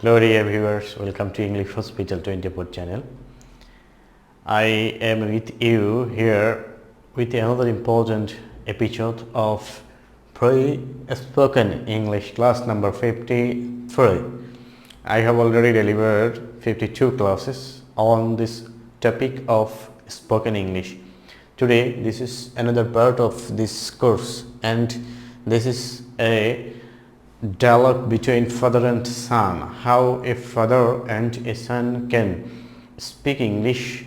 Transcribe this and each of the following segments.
Hello dear viewers, welcome to English Hospital 24 channel. I am with you here with another important episode of pre-spoken English class number 53. I have already delivered 52 classes on this topic of spoken English. Today this is another part of this course, and this is a dialogue between father and son, how a father and a son can speak English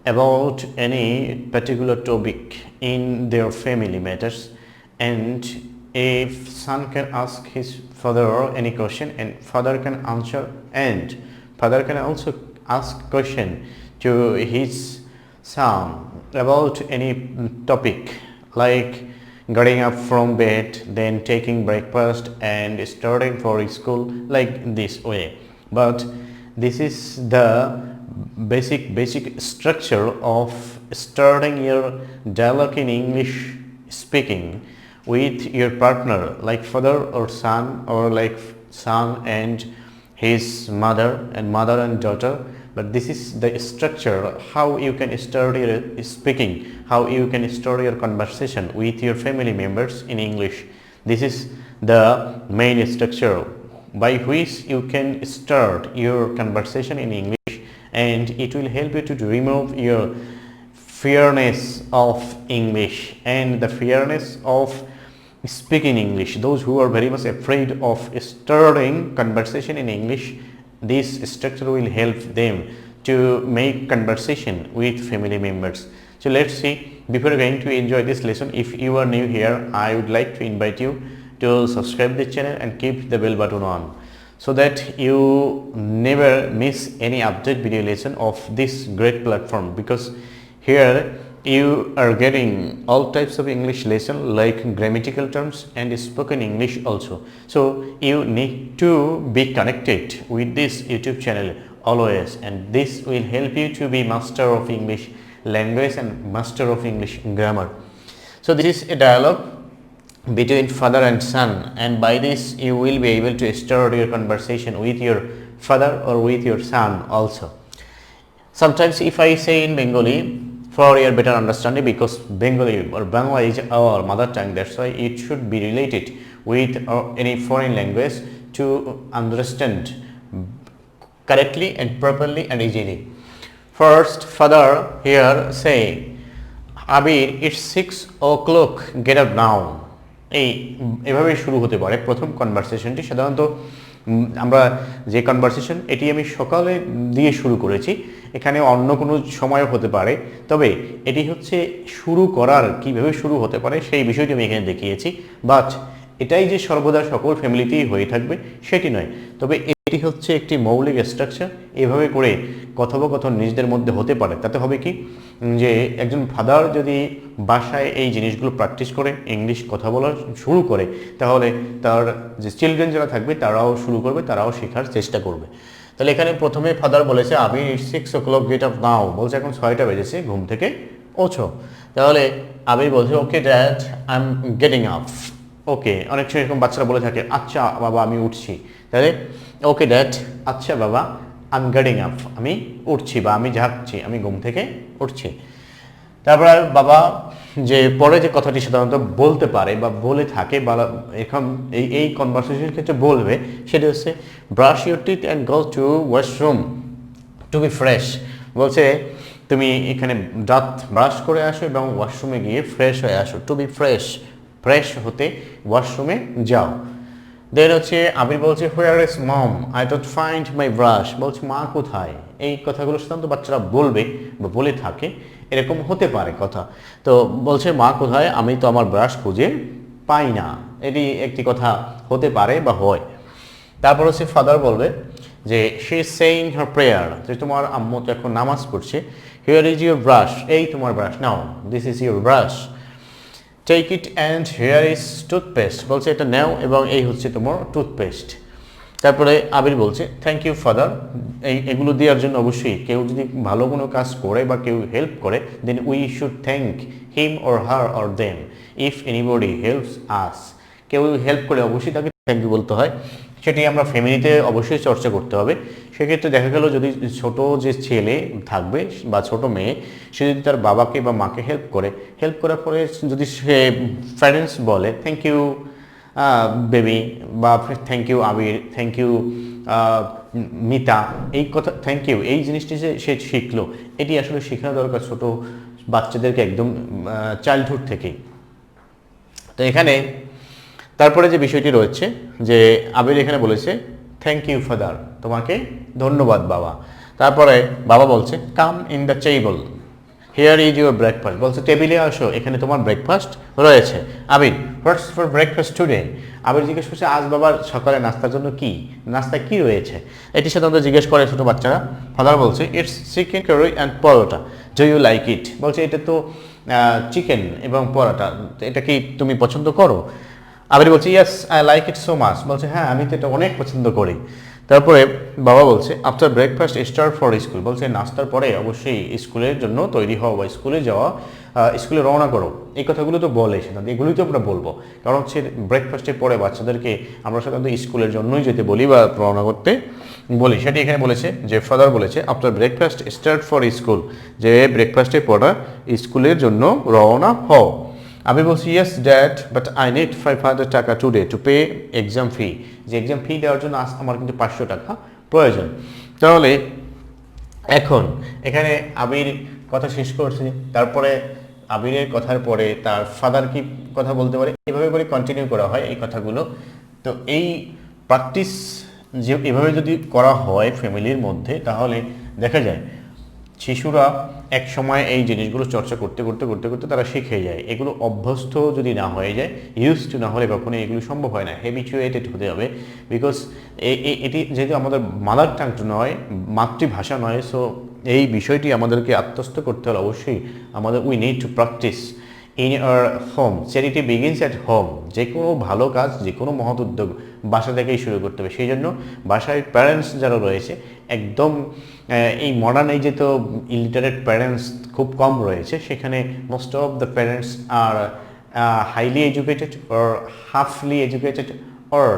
about any particular topic in their family matters, and if son can ask his father any question and father can answer, and father can also ask question to his son about any topic like getting up from bed, then taking breakfast and starting for school, like this way. But this is the basic structure of starting your dialogue in English speaking with your partner, like father or son, or like son and his mother and daughter. But this is the structure, how you can start your speaking, how you can start your conversation with your family members in English. This is the main structure by which you can start your conversation in English, and it will help you to remove your fearness of English and the fearness of speaking English. Those who are very much afraid of starting conversation in English, this structure will help them to make conversation with family members. So let's see, before going to enjoy this lesson, if you are new here, I would like to invite you to subscribe the channel and keep the bell button on, so that you never miss any update video lesson of this great platform, because here you are getting all types of English lesson like grammatical terms and spoken English also. So you need to be connected with this YouTube channel always, and this will help you to be master of English language and master of English grammar. So this is a dialogue between father and son, and by this you will be able to start your conversation with your father or with your son also. Sometimes if I say in Bengali, for your better understanding, because Bengali or Bangla is our mother tongue, that's why it should be related with any foreign language to understand correctly and properly and easily. First, father here say, Abir, it's 6 o'clock, get up now. এভাবে শুরু হতে পারে প্রথম কনভারসেশনটি। সাধারণত আমরা যে conversation এটি আমি সকালে দিয়ে শুরু করেছি, এখানে অন্য কোনো সময় হতে পারে, তবে এটি হচ্ছে শুরু করার কিভাবে শুরু হতে পারে সেই বিষয়টি আমি এখানে দেখিয়েছি। বাট এটাই যে সর্বদা সকল ফ্যামিলিতেই হয়ে থাকবে সেটি নয়, তবে এটি হচ্ছে একটি মৌলিক স্ট্রাকচার। এভাবে করে কথোপকথন নিজেদের মধ্যে হতে পারে। তাতে হবে কি, যে একজন ফাদার যদি বাসায় এই জিনিসগুলো প্র্যাকটিস করে ইংলিশ কথা বলা শুরু করে, তাহলে তার যে চিলড্রেন যারা থাকবে তারাও শুরু করবে, তারাও শেখার চেষ্টা করবে। তাহলে এখানে প্রথমে ফাদার বলেছে আবি, ইটস 6 o'clock, গেট আপ নাও, বলছে এখন 6টা বেজেছে, ঘুম থেকে ওঠো। তাহলে আবির বলছে okay dad, I am getting up. Okay, অনেক সময় এরকম বাচ্চারা বলে থাকে আচ্ছা বাবা আমি উঠছি। তাহলে ওকে ড্যাড, আচ্ছা বাবা, আই এম গেটিং আপ, আমি উঠছি বা আমি জাগছি, আমি ঘুম থেকে উঠছি। তারপর বাবা যে পরে যে কথাটি সাধারণত বলতে পারে বা বলে থাকে বা এখন এই কনভারসেশনের ক্ষেত্রে বলবে, সেটা হচ্ছে brush your teeth and go to washroom to be fresh. বলছে তুমি এখানে দাঁত ব্রাশ করে আসো এবং ওয়াশরুমে গিয়ে ফ্রেশ হয়ে আসো। টু বি ফ্রেশ, ফ্রেশ হতে ওয়াশরুমে যাও। দেন হচ্ছে আবির বলছে where is mom, I don't find my brush. বলছে মা কোথায়। এই কথাগুলো সাধারণত বাচ্চারা বলবে বা বলে থাকে, এরকম হতে পারে কথা। তো বলছে মা কোথায়, আমি তো আমার ব্রাশ খুঁজে পাই না। এটি একটি কথা হতে পারে বা হয়। তারপর হচ্ছে ফাদার বলবে যে she is saying her prayer, যে তোমার আম্মু তো এখন নামাজ পড়ছে। হিয়ার ইজ ইউর ব্রাশ, এই তোমার ব্রাশ, নাও, this is your brush. Take it and here is toothpaste, বলছে এটা নাও এবং এই হচ্ছে তোমার টুথপেস্ট। তারপরে আবির বলছে থ্যাংক ইউ ফাদার, এগুলো দেওয়ার জন্য অবশ্যই কেউ যদি ভালো কোনো কাজ করে বা কেউ হেল্প করে, then we should thank him or her or them. If anybody helps us, কেউ হেল্প করে অবশ্যই তাকে থ্যাংক ইউ বলতে হয়। সেটি আমরা ফ্যামিলিতে অবশ্যই চর্চা করতে হবে। সেক্ষেত্রে দেখা গেল যদি ছোট যে ছেলে থাকবে বা ছোট মেয়ে, সে যদি তার বাবাকে বা মাকে হেল্প করার পরে যদি সে প্যারেন্টস বলে থ্যাংক ইউ বেবি, বা thank you Abir, thank you Mita, এই কথা থ্যাংক ইউ এই জিনিসটি যে সে শিখলো, এটি আসলে শেখানো দরকার ছোট বাচ্চাদেরকে একদম চাইল্ডহুড থেকেই। তো এখানে তারপরে যে বিষয়টি রয়েছে যে আবির এখানে বলেছে থ্যাংক ইউ ফাদার, তোমাকে ধন্যবাদ বাবা। তারপরে বাবা বলছে come in the table, here is your breakfast, বলছে টেবিলে আসো, এখানে তোমার ব্রেকফাস্ট রয়েছে। Abir what's for breakfast today, Abir জিজ্ঞেস করছে আজ বাবার সকালে নাস্তার জন্য কি, নাস্তায় কি রয়েছে, এটি সাধারণত জিজ্ঞেস করে ছোটো বাচ্চারা। ফাদার বলছে it's chicken curry and paratha, do you like it, বলছে এটা তো চিকেন এবং পরোটা, এটা কি তুমি পছন্দ করো? আবির বলছে yes I like it so much, বলছে হ্যাঁ আমি তো এটা অনেক পছন্দ করি। তারপরে বাবা বলছে after breakfast start for school, বলছে নাস্তার পরে অবশ্যই স্কুলের জন্য তৈরি হওয়া বা স্কুলে যাওয়া, স্কুলে রওনা করো, এই কথাগুলো তো বলে সাধারণত, এগুলোই তো আমরা বলবো। কারণ হচ্ছে ব্রেকফাস্টের পরে বাচ্চাদেরকে আমরা সাধারণত স্কুলের জন্যই যেতে বলি বা রওনা করতে বলি, সেটি এখানে বলেছে যে ফাদার বলেছে after breakfast start for school, যে ব্রেকফাস্টের পরে স্কুলের জন্য রওনা হও। আমি বলছি yes dad but I need 500 টাকা টুডে টু পে এক্সাম ফি, যে এক্সাম ফি দেওয়ার জন্য আমার কিন্তু 500 টাকা প্রয়োজন। তাহলে এখন এখানে আবির কথা শেষ করছে, তারপরে আবিরের কথার পরে তার ফাদার কি কথা বলতে পারে, এভাবে করে কন্টিনিউ করা হয় এই কথাগুলো। তো এই প্র্যাকটিস যে এভাবে যদি করা হয় ফ্যামিলির মধ্যে, তাহলে দেখা যায় শিশুরা এক সময় এই জিনিসগুলো চর্চা করতে করতে করতে করতে তারা শিখে যায়। এগুলো অভ্যস্ত যদি না হয়ে যায়, ইউজ টু না হলে কখনোই এগুলো সম্ভব হয় না, হ্যাবিচুয়েটেড হতে হবে। বিকজ এটি যেহেতু আমাদের মাদার টাং নয়, মাতৃভাষা নয়, সো এই বিষয়টি আমাদেরকে আত্মস্থ করতে হলে অবশ্যই আমাদের we need to practice in our home. Charity begins at home, যে কোনো ভালো কাজ, যে কোনো মহৎ উদ্যোগ বাসা থেকেই শুরু করতে হবে। সেই জন্য বাসায় প্যারেন্টস যারা রয়েছে একদম এই মডার্ন এজে তো ইলিটারেট প্যারেন্টস খুব কম রয়েছে, সেখানে most of the parents are highly educated or halfly educated or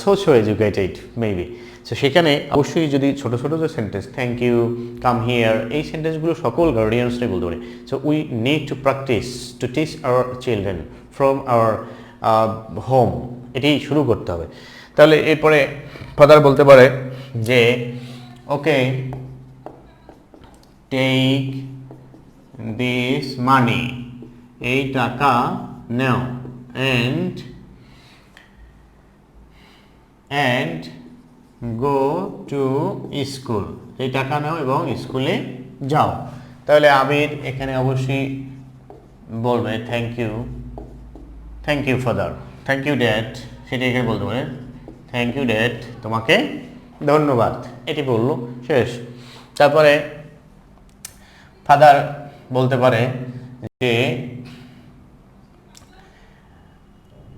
socio educated maybe. So সেখানে অবশ্যই যদি ছোটো ছোটো যে sentence thank you, come here, এই সেন্টেন্সগুলো সকল গার্ডিয়ানসরাই বলতে পারে। So we need to practice to teach our children from our home, এটি শুরু করতে হবে। তাহলে এরপরে ফাদার বলতে পারে যে ওকে টেক দিস মানি, এই টাকা নেও, অ্যান্ড গো টু স্কুল, এই টাকা নাও এবং স্কুলে যাও। তাহলে আবির এখানে অবশ্যই বলবে thank you father, thank you dad, সেটা এখানে বলতে পারে থ্যাংক ইউ ড্যাড, তোমাকে ধন্যবাদ, এটি বললো শেষ। তারপরে ফাদার বলতে পারে যে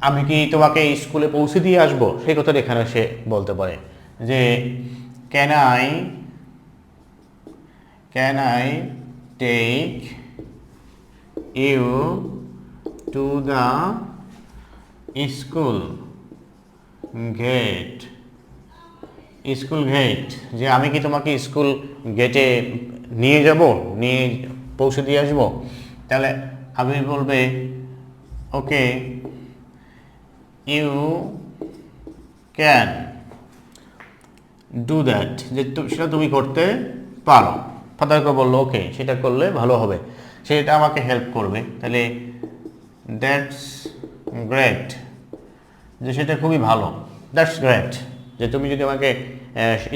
আমি কি তোমাকে স্কুলে পৌঁছে দিয়ে আসবো, সেই কথাটা এখানে সে বলতে পারে যে can I take you to the school gate, যে আমি কি তোমাকে স্কুল গেটে নিয়ে পৌঁছে দিয়ে আসবো। তাহলে আমি বলবে okay you can do that, যে সেটা তুমি করতে পারো। ফাদারকে বললো ওকে সেটা করলে ভালো হবে, সেটা আমাকে হেল্প করবে। তাহলে দ্যাটস গ্রেট, যে সেটা খুবই ভালো, দ্যাটস গ্রেট, যে তুমি যদি আমাকে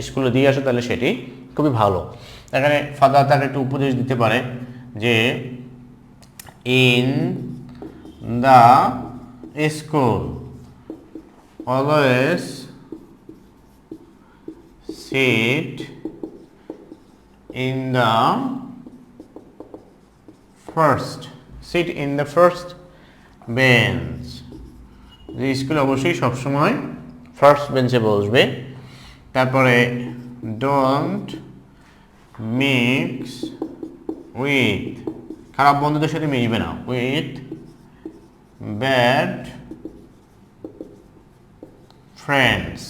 স্কুলে দিয়ে আসো তাহলে সেটি খুবই ভালো। এখানে ফাদার তাকে একটু উপদেশ দিতে পারে যে in the school always sit in the first bench, যে স্কুলে অবশ্যই সবসময় ফার্স্ট বেঞ্চে বসবে। তারপরে ডোন্ট মিক্স উইথ, খারাপ বন্ধুদের সাথে মিশবে না, উইথ ব্যাড ফ্রেন্ডস,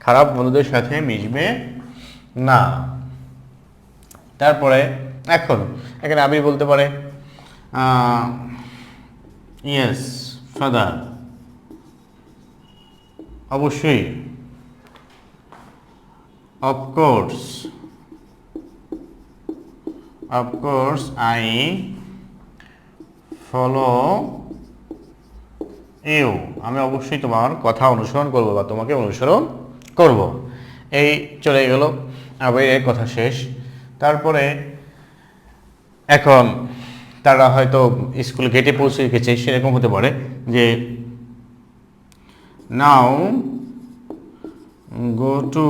খারাপ বন্ধুদের সাথে মিশবে না। তারপরে এখন এখানে আবির বলতে পারে ইয়েস ফাদার, অবশ্যই, অফকোর্স, আই ফলো ইউ, আমি অবশ্যই তোমার কথা অনুসরণ করব বা তোমাকে অনুসরণ করব। এই চলে গেল আবিরের কথা শেষ। তারপরে এখন তারা হয়তো স্কুল গেটে পৌঁছে গেছে, সেরকম হতে পারে যে now go to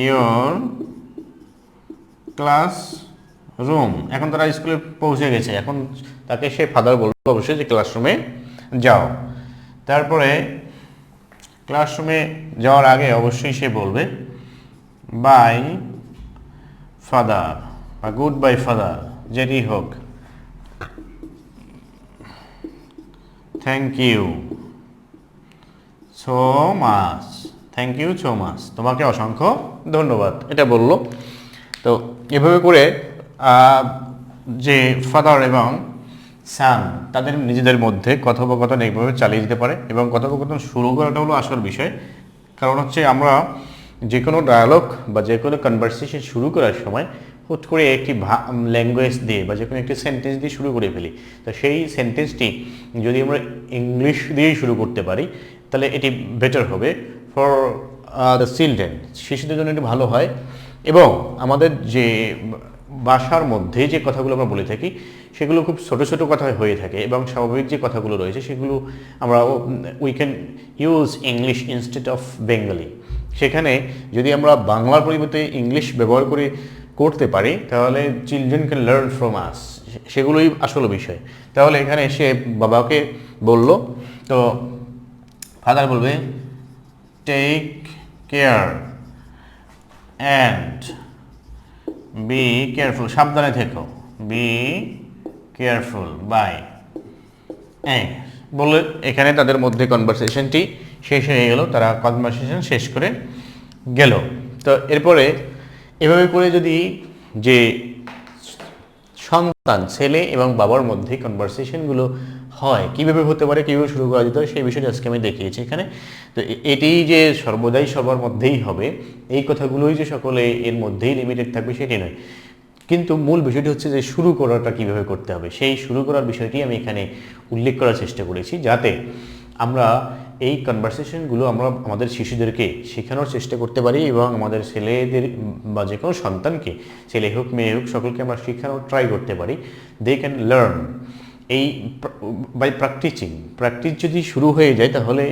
your classroom, এখন তারা স্কুলে পৌঁছে গেছে, এখন তাকে সে ফাদার বলবে অবশ্যই যে ক্লাসরুমে যাও। তারপরে ক্লাসরুমে যাওয়ার আগে অবশ্যই সে বলবে বাই ফাদার বা গুড বাই ফাদার, যেটি হোক, thank you so much, thank you so much, তোমাকে অসংখ্য ধন্যবাদ, এটা বলল। তো এভাবে করে যে ফাদার এবং সান তাদের নিজেদের মধ্যে কথোপকথন এইভাবে চালিয়ে যেতে পারে, এবং কথোপকথন শুরু করাটা হলো আসল বিষয়। কারণ হচ্ছে আমরা যে কোনো ডায়ালগ বা যে কোনো কনভারসেশন শুরু করার সময় হুট করে একটি ল্যাঙ্গুয়েজ দিয়ে বা যে কোনো একটি সেন্টেন্স দিয়ে শুরু করে ফেলি। তো সেই সেন্টেন্সটি যদি আমরা ইংলিশ দিয়েই শুরু করতে পারি তাহলে এটি বেটার হবে ফর দ্য চিলড্রেন, শিশুদের জন্য এটি ভালো হয়। এবং আমাদের যে ভাষার মধ্যে যে কথাগুলো আমরা বলে থাকি সেগুলো খুব ছোট ছোট কথা হয়ে থাকে, এবং স্বাভাবিক যে কথাগুলো রয়েছে সেগুলো আমরা we can use English instead of Bengali. সেখানে যদি আমরা বাংলার পরিবর্তে ইংলিশ ব্যবহার করে করতে পারি তাহলে চিলড্রেন ক্যান লার্ন ফ্রম আস, সেগুলোই আসল বিষয়। তাহলে এখানে সে বাবাকে বলল, তো ফাদার বলবে take care and be careful, সাবধানে থেকো, বি কেয়ারফুল বাই, বলে এখানে তাদের মধ্যে কনভারসেশনটি শেষ হয়ে গেল, তারা কনভারসেশন শেষ করে গেল। তো এরপরে এভাবে করে যদি যে সন্তান ছেলে এবং বাবার মধ্যে কনভারসেশনগুলো হয়, কীভাবে হতে পারে, কীভাবে শুরু করা যেতে হয়, সেই বিষয়টি আজকে আমি দেখিয়েছি এখানে। তো এটি যে সর্বদাই সবার মধ্যেই হবে, এই কথাগুলোই যে সকলে এর মধ্যেই লিমিটেড থাকবে সেটি নয়, কিন্তু মূল বিষয়টি হচ্ছে যে শুরু করাটা কীভাবে করতে হবে, সেই শুরু করার বিষয়টি আমি এখানে উল্লেখ করার চেষ্টা করেছি, যাতে আমরা এই কনভারসেশনগুলো আমরা আমাদের শিশুদেরকে শেখানোর চেষ্টা করতে পারি, এবং আমাদের ছেলেদের বা যে কোনো সন্তানকে, ছেলে হোক মেয়ে হোক, সকলকে আমরা শেখানোর ট্রাই করতে পারি। দে ক্যান লার্ন এই বাই প্র্যাকটিসিং। প্র্যাকটিস যদি শুরু হয়ে যায় তাহলে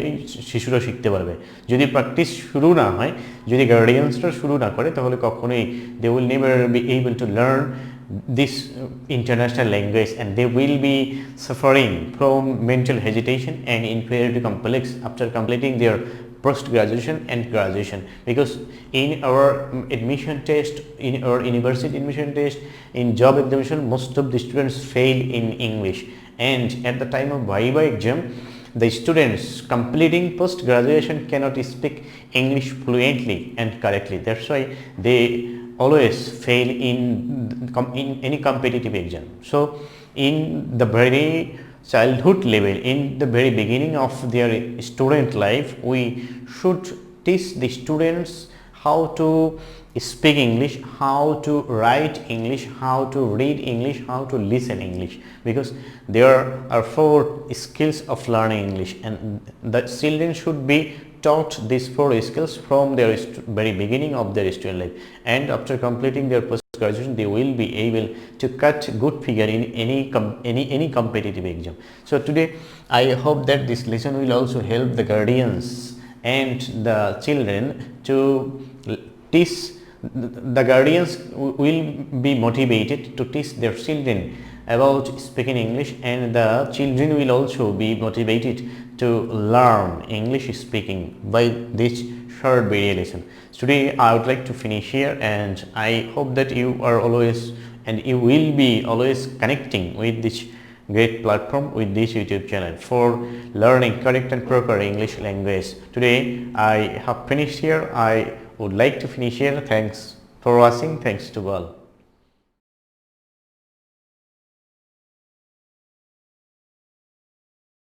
শিশুরা শিখতে পারবে। যদি প্র্যাকটিস শুরু না হয়, যদি গার্ডিয়ানসরা শুরু না করে, তাহলে কখনোই they will never be able to learn this international language, and they will be suffering from mental hesitation and inferiority complex after completing their post-graduation and graduation, because in our admission test, in our university admission test, in job examination, most of the students fail in English, and at the time of viva exam the students completing post-graduation cannot speak English fluently and correctly. That's why they always fail in any competitive exam. So in the very childhood level, in the very beginning of their student life, we should teach the students how to speak English, how to write English, how to read English, how to listen English, because there are 4 skills of learning English, and the children should be taught these 4 skills from their very beginning of their student life, and after completing their post-graduation they will be able to cut good figure in any competitive exam. So today I hope that this lesson will also help the guardians and the children to teach. The guardians will be motivated to teach their children about speaking English, and the children will also be motivated to learn English speaking by this short video lesson. Today I would like to finish here, and I hope that you are always and you will be always connecting with this great platform with this YouTube channel for learning correct and proper English language. Today I have finished here. I would like to finish here. Thanks for watching. Thanks to all.